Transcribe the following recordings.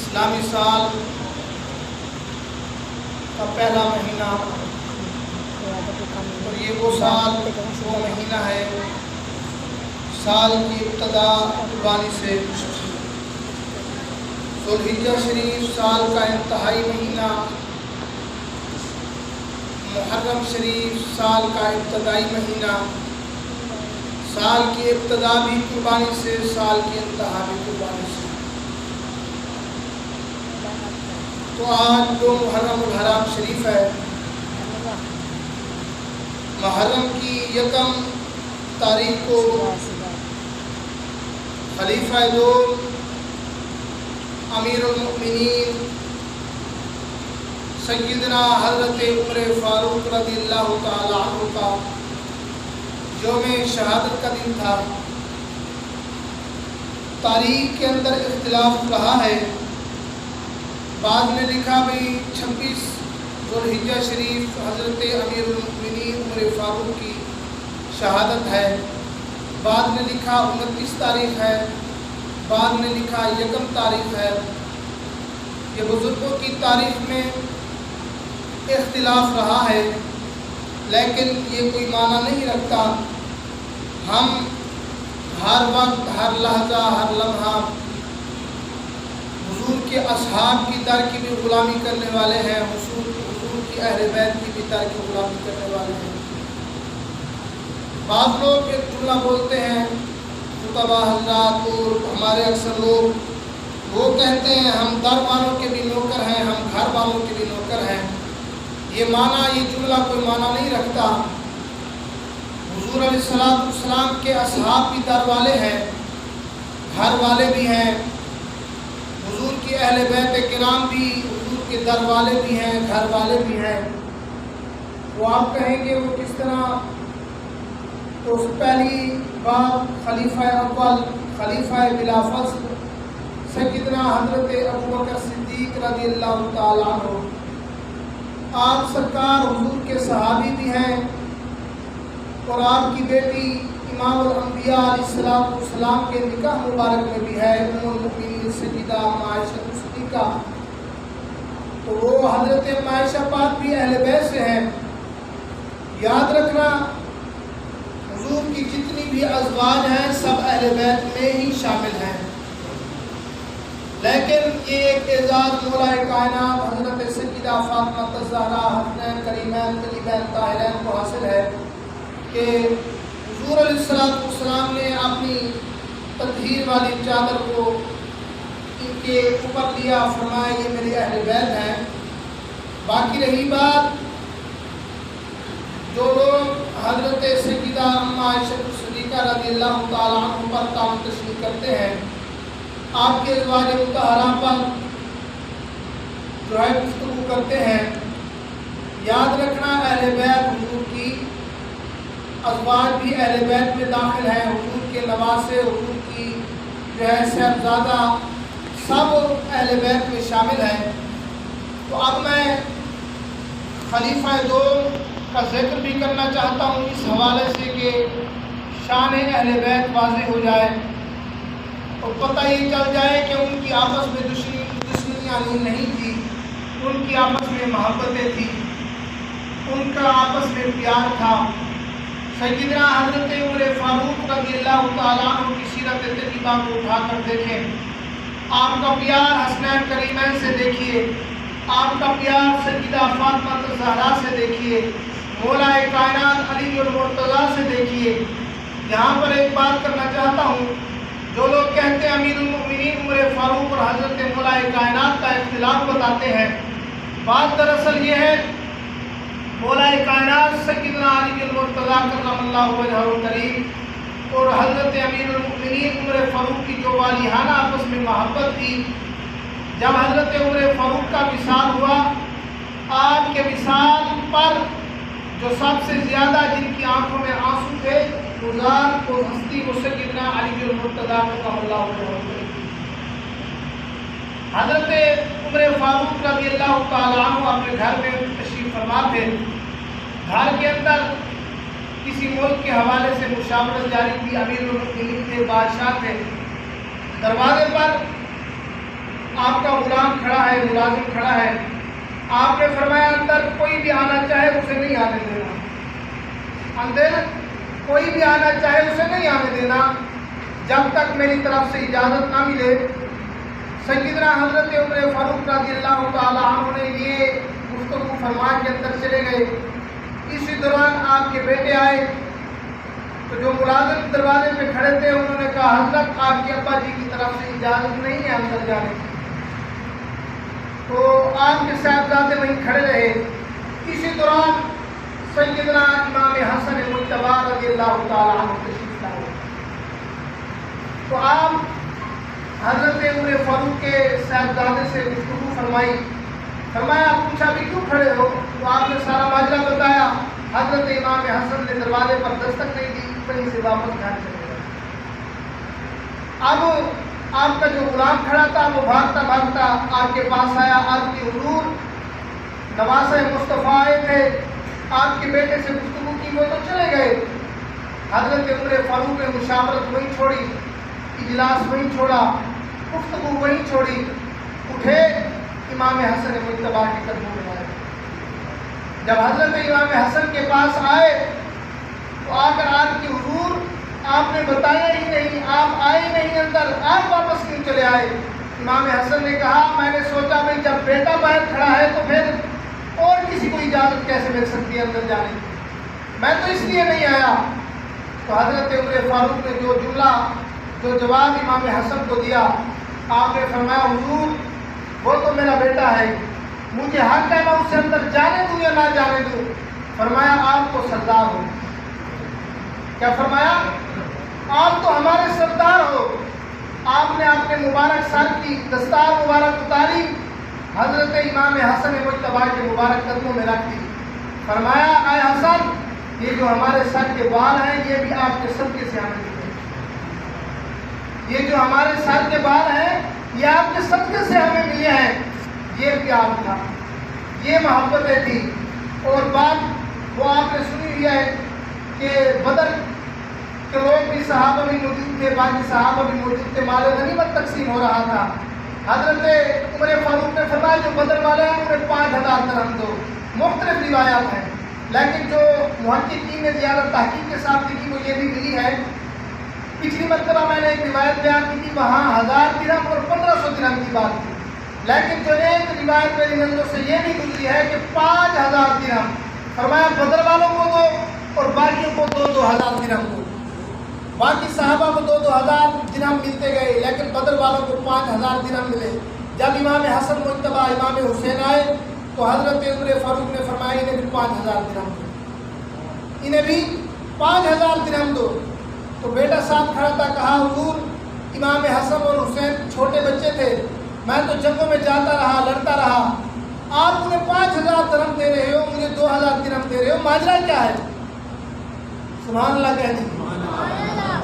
اسلامی سال کا پہلا مہینہ، اور یہ وہ سال وہ مہینہ ہے سال کی ابتدا قربانی سے، ذوالحجہ شریف سال کا انتہائی مہینہ، محرم شریف سال کا ابتدائی مہینہ، سال کی ابتدا بھی قربانی سے، سال کی انتہا بھی قربانی سے۔ تو آج جو محرم الحرام شریف ہے، محرم کی یکم تاریخ کو خلیفہ دو امیر المؤمنین سیدنا حضرت عمر فاروق رضی اللہ تعالی عنہ کا یوم شہادت کا دن تھا۔ تاریخ کے اندر اختلاف رہا ہے، بعض نے لکھا بھی 26 ذوالحجہ شریف حضرت امیر المؤمنین عمر فاروق کی شہادت ہے، بعض نے لکھا 29 تاریخ ہے، بعض نے لکھا یکم تاریخ ہے۔ یہ بزرگوں کی تاریخ میں اختلاف رہا ہے، لیکن یہ کوئی معنی نہیں رکھتا۔ ہم ہر وقت، ہر لحظہ، ہر لمحہ حضور کے اصحاب کی در کی بھی غلامی کرنے والے ہیں، حضور کی اہل بیت کی بھی در کی غلامی کرنے والے ہیں۔ بعض لوگ ایک جملہ بولتے ہیں، خطبہ حضرات اور ہمارے اکثر لوگ وہ کہتے ہیں ہم در والوں کے بھی نوکر ہیں، ہم گھر والوں کے بھی نوکر ہیں۔ یہ جملہ کوئی معنی نہیں رکھتا۔ حضور علیہ السلام کے اصحاب بھی در والے ہیں، گھر والے بھی ہیں، حضور کی اہل بیت کرام بھی حضور کے در والے بھی ہیں، گھر والے بھی ہیں۔ وہ آپ کہیں گے وہ کس طرح؟ تو پہلی بات خلیفہ اول، خلیفہ بلا فصل سیدنا حضرت ابوبکر صدیق رضی اللہ تعالیٰ عنہ، آپ سرکار حضور کے صحابی بھی ہیں، اور آپ کی بیٹی امام الانبیاء علیہ السلام کے نکاح مبارک میں بھی ہے، ام المؤمنین سیدہ عائشہ صدیقہ۔ تو وہ حضرت عائشہ پاک بھی اہل بیت سے ہیں۔ یاد رکھنا حضور کی جتنی بھی ازواج ہیں سب اہل بیت میں ہی شامل ہیں، لیکن یہ ایک اعزاز مولا کائنات حضرت سیدہ فاطمہ الزہرا حسنین کریمین طیبین طاہرین کو حاصل ہے کہ حضور علیہ السلام نے اپنی تطہیر والی چادر کو ان کے اوپر لیا، فرمایا یہ میری اہل بیت ہیں۔ باقی رہی بات جو لوگ حضرت سیدہ عائشہ صدیقہ رضی اللہ تعالیٰ عنہ پر کام تشریح کرتے ہیں، آپ کے ازواج مطہرہ پر جو ہے گفتگو کرتے ہیں، یاد رکھنا اہل بیت حضور کی ازواج بھی اہل بیت میں داخل ہیں، حضور کے نواسے، حضور کی جو ہے صاحبزادہ سب اہل بیت میں شامل ہیں۔ تو اب میں خلیفہ دو کا ذکر بھی کرنا چاہتا ہوں اس حوالے سے کہ شان اہل بیت واضح ہو جائے اور پتہ یہ چل جائے کہ ان کی آپس میں دشمنیاں نہیں تھی، ان کی آپس میں محبتیں تھیں، ان کا آپس میں پیار تھا۔ سیدنا حضرت عمر فاروق رضی اللہ تعالیٰ عنہ کی سیرت طیبہ کو اٹھا کر دیکھیں، آپ کا پیار حسنین کریمین سے دیکھیے، آپ کا پیار سیدہ فاطمہ الزہرا سے دیکھیے، مولا کائنات علی المرتضیٰ سے دیکھیے۔ یہاں پر ایک بات کرنا چاہتا ہوں، جو لوگ کہتے ہیں امیر المؤمنین عمر فاروق اور حضرت مولا کائنات کا اختلاف بتاتے ہیں، بات دراصل یہ ہے مولا کائنات سیدنا علی المرتضیٰ کرم اللہ وجہہ الکریم اور حضرت امیر المؤمنین عمر فاروق کی جو والیانہ آپس میں محبت تھی، جب حضرت عمر فاروق کا وصال ہوا، آپ کے وصال پر جو سب سے زیادہ جن کی آنکھوں میں آنسو تھے گزار کو ہستی وہ سیدنا علی المرتضیٰ کرم اللہ وجہہ الکریم۔ حضرت عمر فاروق رضی اللہ تعالیٰ عنہ اپنے گھر میں تشریف فرما تھے، گھر کے اندر کسی ملک کے حوالے سے مشاورت جاری تھی، امیر المؤمنین تھے، بادشاہ تھے، دروازے پر آپ کا غلام کھڑا ہے، ملازم کھڑا ہے، آپ نے فرمایا اندر کوئی بھی آنا چاہے اسے نہیں آنے دینا، اندر کوئی بھی آنا چاہے اسے نہیں آنے دینا جب تک میری طرف سے اجازت نہ ملے۔ سیدنا حضرت عمر فاروق رضی اللہ تعالیٰ عنہ نے یہ گفتگو فرما کے اندر چلے گئے۔ اسی دوران آپ کے بیٹے آئے تو جو ملازم دروازے پہ کھڑے تھے انہوں نے کہا حضرت آپ کے ابا جی کی طرف سے اجازت نہیں ہے اندر جانے کی، تو آپ کے صاحبزادے وہیں کھڑے رہے۔ اسی دوران سیدنا امام حسن مجتبی رضی اللہ تعالیٰ عنہ تشریف لائے، تو آپ حضرت عمر فاروق کے صاحبزادے سے گفتگو فرمائی، فرمایا پوچھا بھی کیوں کھڑے ہو؟ تو آپ نے سارا ماجرا بتایا۔ حضرت امام حسن نے دروازے پر دستک نہیں دی، وہیں سے واپس گھر چلے گئے۔ اب آپ کا جو غلام کھڑا تھا وہ بھاگتا بھاگتا آپ کے پاس آیا، آپ کی حضور نواسہ مصطفیٰ آئے تھے، آپ کے بیٹے سے گفتگو کی، وہ تو چلے گئے۔ حضرت عمر فاروق نے مشاورت وہیں چھوڑی، اجلاس وہیں چھوڑا، گفتگو وہیں چھوڑی، اٹھے امام حسن مجتبی کے قدموں میں آئے۔ جب حضرت امام حسن کے پاس آئے تو آ کر آپ کی حضور آپ نے بتایا ہی نہیں، آپ آئے نہیں اندر، آپ واپس کیوں چلے آئے؟ امام حسن نے کہا میں نے سوچا بھائی جب بیٹا باہر کھڑا ہے تو پھر اور کسی کو اجازت کیسے مل سکتی ہے اندر جانے کی، میں تو اس لیے نہیں آیا۔ تو حضرت عمر فاروق نے جو جملہ جو جواب امام حسن کو دیا، آپ نے فرمایا حضور وہ تو میرا بیٹا ہے، مجھے حق ہے میں اسے اندر جانے دوں یا نہ جانے دوں۔ فرمایا آپ تو سردار ہو، کیا فرمایا؟ آپ تو ہمارے سردار ہو۔ آپ نے اپنے مبارک سر کی دستار مبارک اتاری، حضرت امام حسن مجتبی کے مبارک قدموں میں رکھ دی، فرمایا اے حسن یہ جو ہمارے سر کے بال ہیں یہ بھی آپ کے صدقے سے ہمیں ملے، یہ جو ہمارے سر کے بال ہیں یہ آپ کے صدقے سے ہمیں ملے ہیں۔ یہ پیار تھا، یہ محبتیں تھی۔ اور بات وہ آپ نے سنی ہوئی ہے کہ بدر کے لوگ بھی صحابہ بھی موجود تھے، باقی صحابہ بھی موجود تھے، مال غنیمت تقسیم ہو رہا تھا۔ حضرت عمر فاروق نے فرمایا جو بدر والے ہیں انہیں 5000 درہم دو۔ مختلف روایات ہیں لیکن جو محققین نے زیادہ تحقیق کے ساتھ لکھی وہ یہ بھی ملی ہے، پچھلی مرتبہ میں نے ایک روایت بیان کی تھی وہاں 1000 درہم اور 1500 درہم کی بات تھی، لیکن جو ایک روایت میری نظروں سے یہ بھی گزری ہے کہ 5000 درہم، فرمایا بدر والوں کو دو اور باقیوں کو 2000 درہم دو۔ باقی صحابہ کو 2000 درہم ملتے گئے لیکن بدر والوں کو 5000 درہم ملے۔ جب امام حسن مجتبی امام حسین آئے تو حضرت عمر فاروق نے فرمایا انہیں بھی 5000 درہم دو، انہیں بھی 5000 درہم دو۔ تو بیٹا صاحب کھڑا تھا، کہا حضور امام حسن اور حسین چھوٹے بچے تھے، میں تو جنگوں میں جاتا رہا لڑتا رہا، آپ انہیں 5000 درہم دے رہے ہو، مجھے 2000 درہم دے رہے ہو، ماجرا کیا ہے؟ سبحان اللہ کہہ دیجیے۔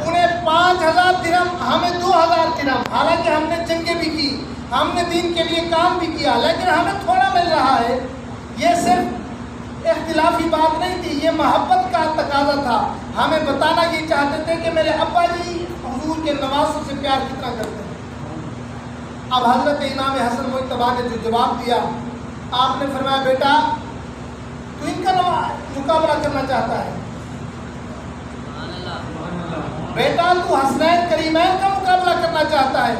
انہیں 5000 درہم، ہمیں 2000 درہم، حالانکہ ہم نے جنگیں بھی کی، ہم نے دین کے لیے کام بھی کیا، لیکن ہمیں تھوڑا مل رہا ہے۔ یہ صرف اختلافی بات نہیں تھی، یہ محبت کا تقاضا تھا۔ ہمیں بتانا یہ چاہتے تھے کہ میرے ابا جی حضور کے نوازوں سے پیار کتنا کرتے ہیں۔ اب حضرت امام حسن مجتبی نے جو جواب دیا، آپ نے فرمایا بیٹا تو ان کا مقابلہ کرنا چاہتا ہے، بیٹا تو حسنین کریمین کا مقابلہ کرنا چاہتا ہے،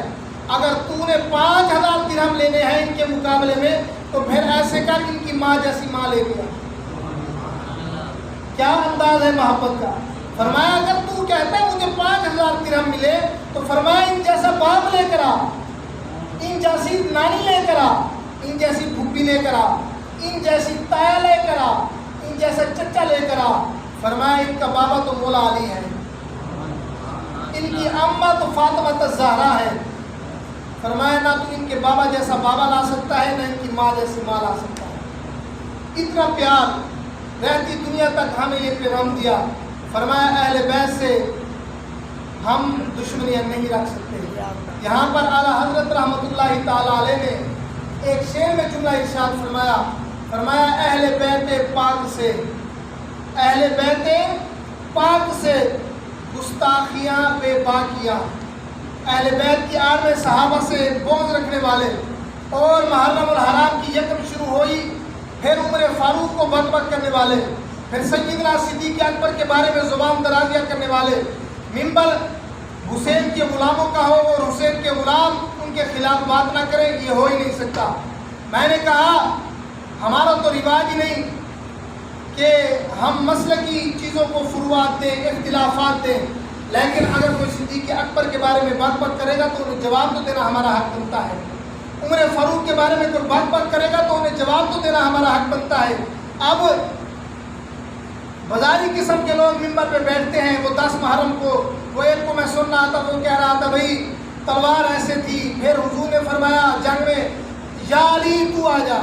اگر تو نے 5000 درہم لینے ہیں ان کے مقابلے میں تو پھر ایسے کر ان کی ماں جیسی ماں لے لیا۔ کیا انداز ہے محبت کا۔ فرمایا اگر تو کہتا ہے مجھے 5000 درہم ملے تو فرمایا ان جیسا باپ لے کر آ، ان جیسی نانی لے کر آ، ان جیسی پھوپھی لے کر آ، ان جیسی تایا لے کر آ، ان جیسا چچا لے کر آ۔ فرمایا ان کا بابا تو مولا علی ہے، ان کی اماں تو فاطمہ الزہرا ہے۔ فرمایا نہ تو ان کے بابا جیسا بابا لا سکتا ہے نہ ان کی ماں جیسی ماں لا سکتا ہے۔ اتنا پیار، رہتی دنیا تک ہمیں یہ پیغام دیا۔ فرمایا اہل بیت سے ہم دشمنیاں نہیں رکھ سکتے۔ یہاں پر اعلیٰ حضرت رحمۃ اللہ تعالیٰ علیہ نے ایک شعر میں جملہ ارشاد فرمایا، فرمایا اہل بیت پاک سے، اہل بیت پاک سے گستاخیاں بے باکیاں۔ اہل بیت کی آڑ میں صحابہ سے بغض رکھنے والے اور محرم الحرام کی یکم شروع ہوئی، پھر عمر فاروق کو بک بک کرنے والے، پھر سیدنا صدیق اکبر کے بارے میں زبان درازیاں کرنے والے، منبر حسین کے غلاموں کا ہو اور حسین کے غلام ان کے خلاف بات نہ کریں، یہ ہو ہی نہیں سکتا۔ میں نے کہا ہمارا تو رواج ہی نہیں کہ ہم مسلکی چیزوں کو فروعات دیں، اختلافات دیں، لیکن اگر کوئی صدیق اکبر کے بارے میں بات بات کرے گا تو انہیں جواب تو دینا ہمارا حق بنتا ہے، عمر فاروق کے بارے میں کوئی بات بات کرے گا تو انہیں جواب تو دینا ہمارا حق بنتا ہے۔ اب بازاری قسم کے لوگ منبر پہ بیٹھتے ہیں، وہ 10 محرم کو، وہ ایک کو میں سن رہا تھا، وہ کہہ رہا تھا بھائی تلوار ایسے تھی، پھر حضور نے فرمایا جنگ میں یا علی تو آ جا،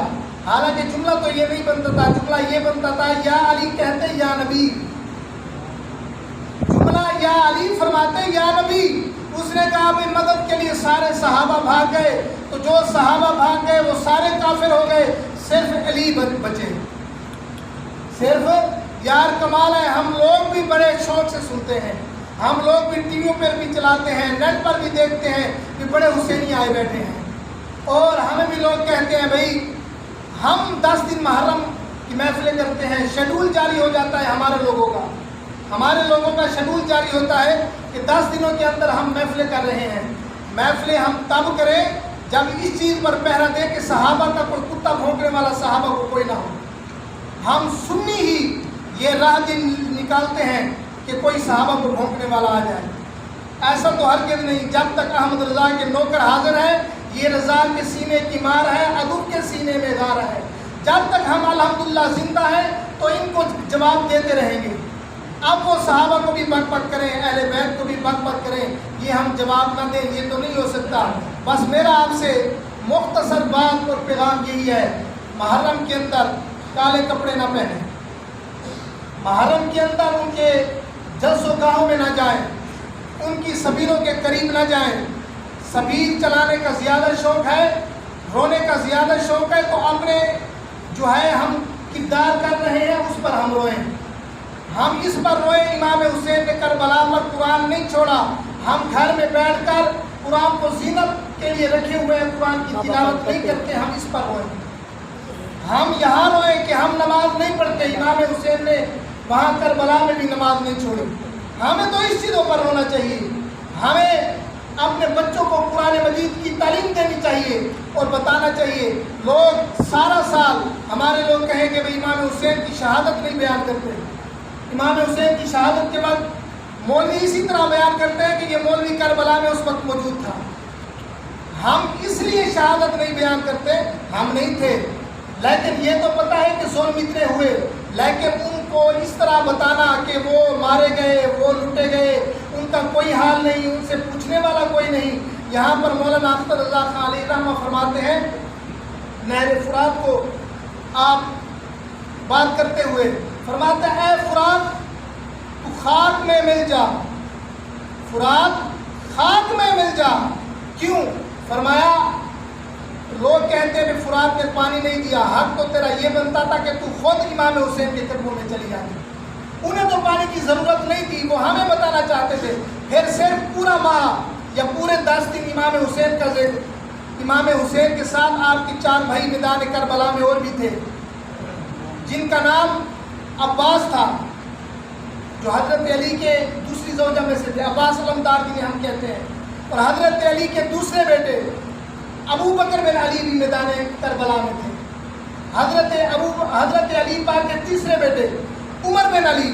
حالانکہ جملہ تو یہ نہیں بنتا تھا، جملہ یہ بنتا تھا یا علی کہتے یا نبی، جملہ یا علی فرماتے یا نبی۔ اس نے کہا بھائی مدد کے لیے سارے صحابہ بھاگ گئے، تو جو صحابہ بھاگ گئے وہ سارے کافر ہو گئے، صرف علی بچے، صرف یار کمال ہے۔ ہم لوگ بھی بڑے شوق سے سنتے ہیں، ہم لوگ بھی ٹی ویوں پر بھی چلاتے ہیں، نیٹ پر بھی دیکھتے ہیں کہ بڑے حسینی آئے بیٹھے ہیں، اور ہمیں بھی لوگ کہتے ہیں بھائی ہم 10 دن محرم کی محفلیں کرتے ہیں، شیڈول جاری ہو جاتا ہے ہمارے لوگوں کا شیڈول جاری ہوتا ہے کہ 10 دنوں کے اندر ہم محفلیں کر رہے ہیں۔ محفلیں ہم تب کریں جب اس چیز پر پہرا دیں کہ صحابہ کا کوئی کتا بھونکنے والا صحابہ کو کوئی نہ ہو۔ ہم سنی ہی یہ راہ دن نکالتے ہیں کہ کوئی صحابہ کو بھونکنے والا آ جائے، ایسا تو ہرگز نہیں۔ جب تک احمد رضا کے نوکر حاضر ہے، یہ رضا کے سینے کی مار ہے، ادب کے سینے میں غار ہے، جب تک ہم الحمدللہ زندہ ہیں تو ان کو جواب دیتے رہیں گے۔ اب وہ صحابہ کو بھی بک بک کریں، اہل بیت کو بھی بک بک کریں، یہ ہم جواب نہ دیں، یہ تو نہیں ہو سکتا۔ بس میرا آپ سے مختصر بات اور پیغام یہی ہے، محرم کے اندر کالے کپڑے نہ پہنیں، محرم کے اندر ان کے جلسوں گاہوں میں نہ جائیں، ان کی سبیلوں کے قریب نہ جائیں۔ سبیل چلانے کا زیادہ شوق ہے، رونے کا زیادہ شوق ہے، تو اپنے جو ہے ہم کردار کر رہے ہیں اس پر ہم روئیں، ہم اس پر روئیں۔ امام حسین نے کربلا پر قرآن نہیں چھوڑا، ہم گھر میں بیٹھ کر قرآن کو زینت کے لیے رکھے ہوئے ہیں، قرآن کی تلاوت نہیں کرتے، ہم اس پر روئیں۔ ہم یہاں روئیں کہ ہم نماز نہیں پڑھتے، امام حسین نے وہاں کربلا میں بھی نماز نہیں چھوڑی۔ ہمیں تو اس چیزوں پر رونا چاہیے، ہمیں اپنے بچوں کو قرآن مجید کی تعلیم دینی چاہیے اور بتانا چاہیے۔ لوگ سارا سال ہمارے لوگ کہیں کہ بھئی امام حسین کی شہادت نہیں بیان کرتے، امام حسین کی شہادت کے وقت مولوی اسی طرح بیان کرتے ہیں کہ یہ مولوی کربلا میں اس وقت موجود تھا۔ ہم اس لیے شہادت نہیں بیان کرتے، ہم نہیں تھے، لیکن یہ تو پتہ ہے کہ ظلم اتنے ہوئے، لیکن ان کو اس طرح بتانا کہ وہ مارے گئے، وہ لٹے گئے، ان کا کوئی حال نہیں، ان سے پوچھنے والا کوئی نہیں۔ یہاں پر مولانا اختر رضا خان علیہ رحمہ فرماتے ہیں، نہر فرات کو آپ بات کرتے ہوئے فرماتے ہیں اے فرات تو خاک میں مل جا، فرات خاک میں مل جا۔ کیوں؟ فرمایا لوگ کہتے ہیں کہ فرات نے پانی نہیں دیا، حق تو تیرا یہ بنتا تھا کہ تو خود امام حسین کے قدموں میں چلی جاتی۔ انہیں تو پانی کی ضرورت نہیں تھی، وہ ہمیں بتانا چاہتے تھے۔ پھر صرف پورا ماہ یا پورے 10 دن امام حسین کا ذکر، امام حسین کے ساتھ آپ کے 4 بھائی میدان کربلا میں اور بھی تھے، جن کا نام عباس تھا، جو حضرت علی کے دوسری زوجہ میں سے تھے، عباس علمدار جنہیں ہم کہتے ہیں، اور حضرت علی کے دوسرے بیٹے ابو بکر بن علی بھی میدان کربلا میں تھے، حضرت علی پاک کے تیسرے بیٹے عمر بن علی،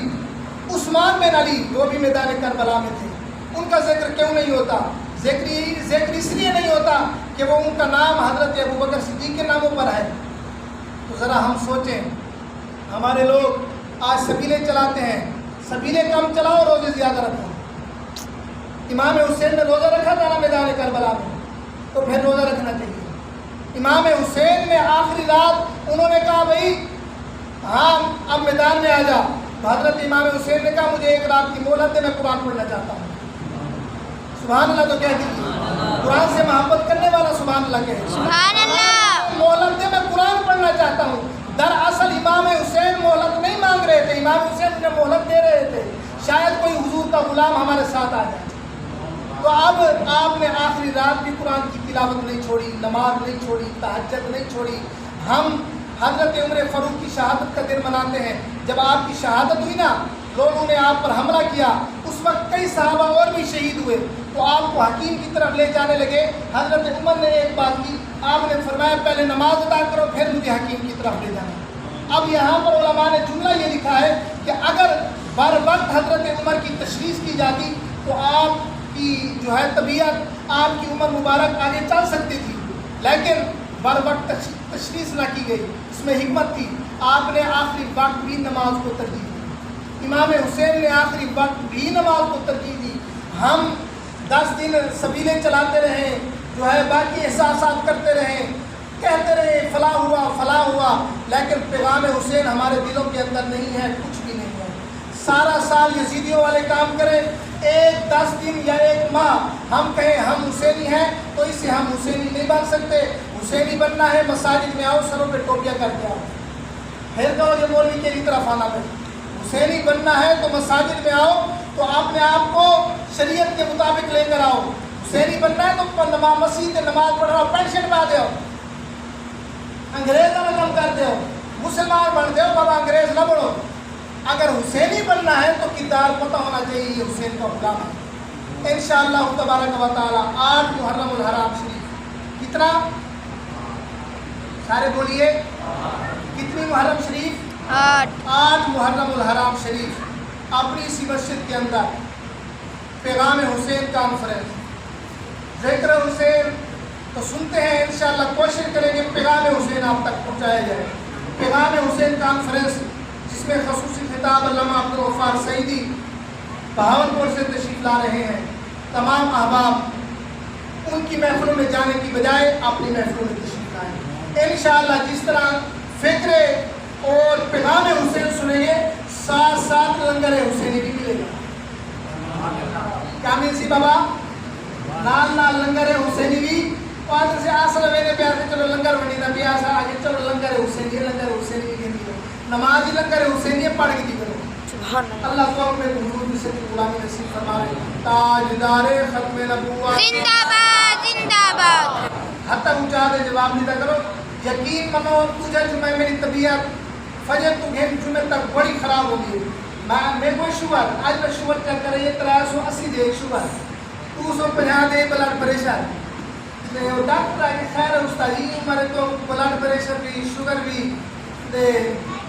عثمان بن علی، وہ بھی میدان کربلا میں تھے۔ ان کا ذکر کیوں نہیں ہوتا؟ ذکر اس لیے نہیں ہوتا کہ وہ ان کا نام حضرت ابو بکر صدیق کے ناموں پر ہے۔ تو ذرا ہم سوچیں، ہمارے لوگ آج سبیلیں چلاتے ہیں، سبیلیں کم چلاؤ، روزے زیادہ رکھو۔ امام حسین نے روزہ رکھا تھا نا میدان کربلا میں، تو پھر روزہ رکھنا چاہیے۔ امام حسین نے آخری رات انہوں نے کہا بھائی ہاں اب میدان میں آ جا، تو حضرت امام حسین نے کہا مجھے 1 رات کی مہلت دے، میں قرآن پڑھنا چاہتا ہوں۔ سبحان اللہ تو کہہ دیجیے، قرآن سے محبت کرنے والا سبحان اللہ کہے، سبحان اللہ، مہلت دے، میں قرآن پڑھنا چاہتا ہوں۔ دراصل امام حسین مہلت نہیں مانگ رہے تھے، امام حسین انہیں مہلت دے رہے تھے، شاید کوئی حضور کا غلام ہمارے ساتھ آ جائے۔ تو تو اب آپ نے آخری رات بھی قرآن کی تلاوت نہیں چھوڑی، نماز نہیں چھوڑی، تہجد نہیں چھوڑی۔ ہم حضرت عمر فاروق کی شہادت کا دن مناتے ہیں۔ جب آپ کی شہادت ہوئی نا، لوگوں نے آپ پر حملہ کیا، اس وقت کئی صحابہ اور بھی شہید ہوئے، تو آپ کو حکیم کی طرف لے جانے لگے۔ حضرت عمر نے ایک بات کی، آپ نے فرمایا پہلے نماز ادا کرو پھر مجھے حکیم کی طرف لے جانا۔ اب یہاں پر علماء نے جملہ یہ لکھا ہے کہ اگر بر وقت حضرت عمر کی تشخیص کی جاتی تو آپ کی جو ہے طبیعت، آپ کی عمر مبارک آگے چل سکتی تھی، لیکن بر وقت تشخیص نہ کی گئی۔ اس میں حکمت تھی، آپ نے آخری وقت بھی نماز کو ترجیح دی، امام حسین نے آخری وقت بھی نماز کو ترجیح دی۔ ہم 10 دن سبیلیں چلاتے رہے، جو ہے باقی احساسات کرتے رہے، کہتے رہے فلاں ہوا فلاں ہوا، لیکن پیغام حسین ہمارے دلوں کے اندر نہیں ہے، کچھ بھی نہیں ہے۔ سارا سال یزیدیوں والے کام کریں، ایک 10 دن یا ایک ماہ ہم کہیں ہم حسینی ہیں تو اس سے ہم حسینی نہیں بن سکتے۔ حسینی بننا ہے مساجد میں آؤ، سروں پہ ٹوپیاں کر کے آؤ، پھر کہو یہ مولوی کے طرف آنا پڑے۔ حسینی بننا ہے تو مساجد میں آؤ تو اپنے آپ کو شریعت کے مطابق لے کر آؤ۔ حسینی بننا ہے تو مسجد نماز پڑھ رہا ہو، پینٹ شرٹ پا دو، انگریزوں میں کم کر دو، مسلمان بن دو، بابا انگریز نہ بڑھو۔ اگر حسینی بننا ہے تو کردار پتہ ہونا چاہیے یہ حسین کا غلام ہے۔ انشاءاللہ تبارک و تعالی 8 محرم الحرام شریف، کتنا؟ سارے بولیے، کتنی محرم شریف؟ 8 محرم الحرام شریف، اپنی اسی مسجد کے اندر پیغام حسین کانفرنس، ذکر حسین تو سنتے ہیں، انشاءاللہ کوشش کریں گے پیغام حسین آپ تک پہنچایا جائے۔ پیغام حسین کانفرنس جس میں خصوصی خطاب علامہ عبدالغفار سعیدی بہاولپور سے تشریف لا رہے ہیں۔ تمام احباب ان کی محفلوں میں جانے کی بجائے اپنی محفلوں میں تشریف لائیں۔ انشاءاللہ جس طرح فکر اور پیغام حسین سنیں گے، ساتھ ساتھ لنگر حسینی بھی ملے گا۔ کیا مل سی بابا؟ نال نال لنگر حسینی بھی، پادر سے آسل میں نے پیار سے چلو لنگر بنی نبی آسا آگے چلو لنگر حسینی، لنگر حسینی بھی نہیں، نمازی لنگر حسینی پڑھ کے دی کرو۔ اللہ کو اپنے حضور سے غلامی نصیب فرمائے۔ تاجدار ختم نبوت زندہ باد، زندہ باد۔ حتی اونچا دے جواب نہیں دا کرو، یقین منو تجھے جمعہ میری طبیعت فجر تو گھن جمعہ تک بڑی خراب ہوگی۔ میں کوئی شوگر، آج میں شوگر چیک کر رہی ہے 380 دے شوگر، 250 دے بلڈ پریشر۔ ڈاکٹر آگے خیر ہے استاد ہی ہمارے تو بلڈ پریشر بھی شوگر بھی دے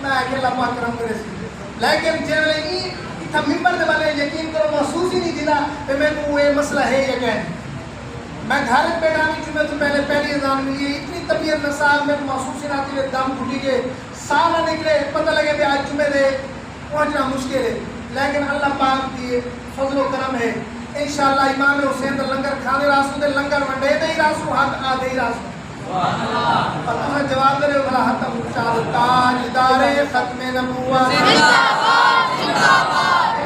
میں اکیلا پاک کرم کرے سی، لیکن جب لگی اتنا ممبر دے بنے یقین کرو محسوس ہی نہیں دینا کہ میں کو یہ مسئلہ ہے یا کہ میں گھر بیٹھا بھی جمعہ تو پہلی اذان ملی ہے، اتنی طبیعت نصاب میں محسوس ہی نہ تھی، دم گھٹی کے سا نہ نکلے، پتہ لگے کہ آج جمعہ دے پہنچنا مشکل ہے، لیکن اللہ پاک کی فضل و کرم ہے۔ انشاءاللہ امام حسین در لنگر کھانے راسو دے لنگر ونڈے دے ہی راسو حق آدھے ہی راسو، اور تمہیں جواب دے رہے ہو بھلا حتم چاہتا تاجدار ختم نبوت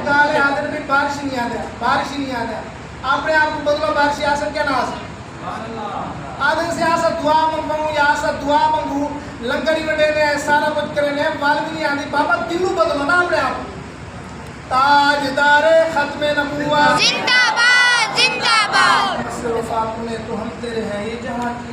گالے حاضر بھی بارش نہیں آدھا، بارش ہی نہیں آدھا، اپنے آپ کو بدلو بارشی آسن کیا نہ آسن آدھے سے آسا دعا منگوں یا آسا دعا منگوں لنگری وڈے نے سارا کچھ کرنے وال بھی نہیں آدھی، بابا دلو بدلو نا اپنے آپ تاجدار ختم نبوت زندہ باد، زندہ باد۔ مصر و فاطمے تو ہم تیرے ہیں یہ جہاں کی